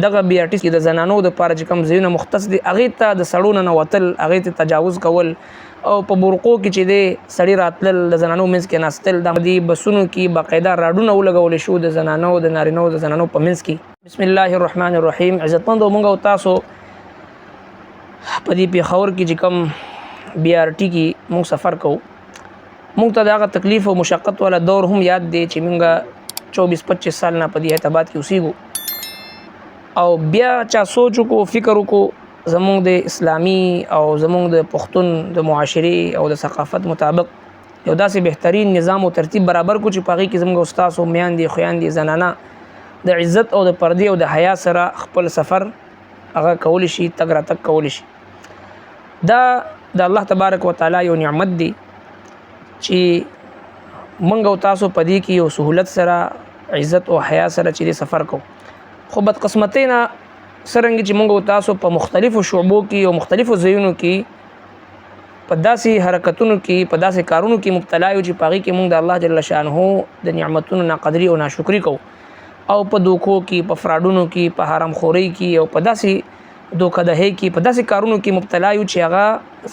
دغه بي آر ټي کې د زنانو د لپاره چې کوم ځایونه مختص دي هغې ته د سړو نه وتل، هغې ته تجاوز کول او په برقو کې چې دی سړي راتلل د زنانو منځ کې ناستل، د دې بسونو کې باقاعده راډونه ولګولی شو د زنانو د نارینهو د زنانو په منځ کې. بسم الله الرحمن الرحیم. عزتمندو موږ او تاسو په دې پېښور کې چې کوم بي آر ټي کې موږ سفر کوو، موږ ته د هغه تکلیف او مشقت والا دور هم یاد دی چې موږ 24-25 سال نه په دې حیدرآباد کې اوسېږو او بیا چا سوچ وکړو، فکر وکړو، زمونږ د اسلامي او زمونږ د پښتون د معاشرې او د ثقافت مطابق یو داسې بهترین نظام او ترتیب برابر کړو چې په هغې کې زمونږ استاد او میاندې خویندې زنانه د عزت او د پردې او د حیا سره خپل سفر هغه کولی شي، تګ راتګ کولی شي. دا د الله تبارک وتعالی یو نعمت دی چې موږ او تاسو په دې کې یو سهولت سره عزت او حیا سره چې سفر کوو. خو بدقسمتۍ نه څرنګه چې موږ او تاسو په مختلفو شعبو کې او مختلفو ځایونو کې په داسې حرکتونو کې په داسې کارونو کې مبتلا یو چې په هغې کې موږ د الله جل شانه د نعمتونو ناقدري او ناشکري کوو او په دوکو کې، په فراډونو کې، په حرامخورۍ کې او په داسې دوکهدهۍ کې، په داسې کارونو کې مبتلا یو چې هغه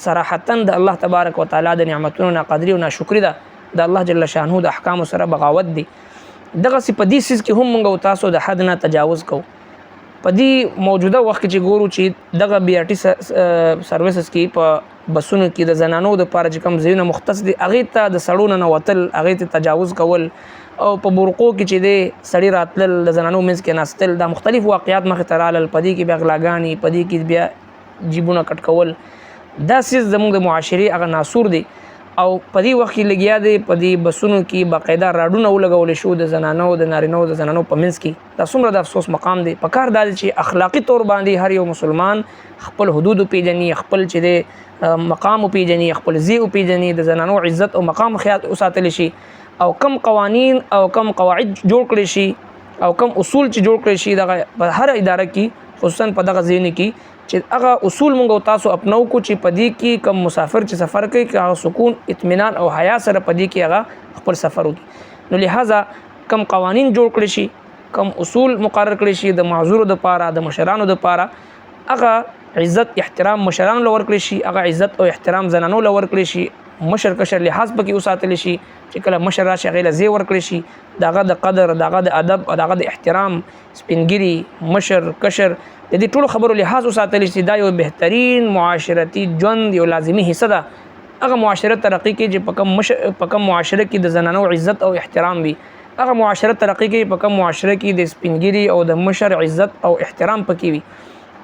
صراحتاً د الله تبارک وتعالی د نعمتونو ناقدري او ناشکري ده، د الله جل شانه د احکامو سره بغاوت دی. دغسې په دې څیز کې هم موږ او تاسو د حد نه تجاوز کوو. په دې موجوده وخت کې چې ګورو چې دغه بي آر ټي سروسز کې په بسونو کې د زنانو د لپاره چې کوم ځایونه مختص دي هغې ته د سړو نه وتل، هغې ته تجاوز کول او په برقو کې چې دی سړي راتلل د زنانو منځ کې ناستل، دا مختلف واقعات مخې ته رالل، په دې کې بیا غلاګانې، په دې کې بیا جیبونه کټ کول، دا څیز زموږ د معاشرې هغه ناسور دی او په دې وخت کې لګیا دی په دې بسونو کې باقاعده راډونه ولګولی شو د زنانو د نارینهو د زنانو په منځ کې. دا څومره د افسوس مقام دی. په کار دا دی چې اخلاقي طور باندې هر یو مسلمان خپل حدود وپېژني، خپل چې دی مقام وپېژني، خپل ځای وپېژني، د زنانو عزت او مقام خیال وساتلی شي او کم قوانین او کم قواعد جوړ کړی شي او کم اصول چې جوړ کړی شي دغه په هر اداره کې خصوصا په دغه ځایونو کې چې هغه اصول موږ او تاسو اپنو کو چې په دې کې کم مسافر چې سفر کوي که هغه سکون، اطمینان او حیا سره په دې کې هغه خپل سفر وکړي. نو لہذا کم قوانین جوړ کړی شي، کم اصول مقرر کړی شي د معذورو دپاره، د مشرانو دپاره، هغه عزت احترام مشرانو له ورکړی شي، هغه عزت او احترام زنانو له ورکړی شي، مشر کشر لحاظ پکې وساتلی شي چې کله مشر راشي هغې له ځای ورکړی شي، د هغه د قدر، د هغه د ادب او د هغه د احترام، سپینګیري، مشر کشر د دې ټولو خبرو لحاظ وساتلی شي. دا یو بهترین معاشرتي ژوند یو لازمي حصه ده. هغه معاشرت ترقي کوي چې په کم معاشره کې د زنانو عزت او احترام وي، هغه معاشرت ترقي کوي په کم معاشره کې د سپینګیري او د مشر عزت او احترام پکې وي،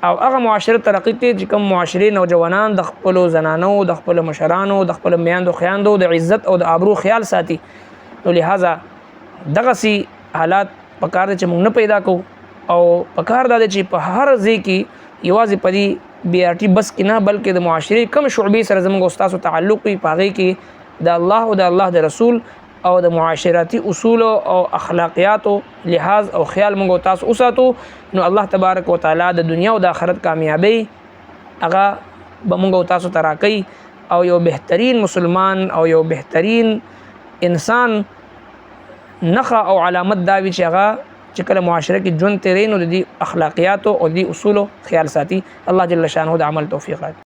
او هغه معاشرت ترقي کوي چې کوم معاشرې نوجوانان د خپلو زنانو، د خپلو مشرانو، د خپلو میاندو خویندو د عزت او د آبرو خیال ساتي. نو لہذا دغسې حالات پکار دی چې موږ نه پیدا کوو او پکار دا دی چې په هر ځای کې یوازې په دې بي آر ټي بس کې نه بلکې د معاشرې کم شعبې سره زموږ استاسو تعلق وي، په هغې کې د الله او د الله د رسول او د معاشرتي اصولو او اخلاقیاتو لحاظ او خیال موږ او تاسو وساتو، نو الله تبارک وتعالی د دنیا او د آخرت کامیابی هغه به موږ او تاسو ته راکوي او یو بهترین مسلمان او یو بهترین انسان نښه او علامت دا وي چې هغه چې کله معاشره کې ژوند تېروي نو د دې اخلاقیاتو او دې اصولو خیال ساتي. الله جل شانه د عمل توفیق راکړي.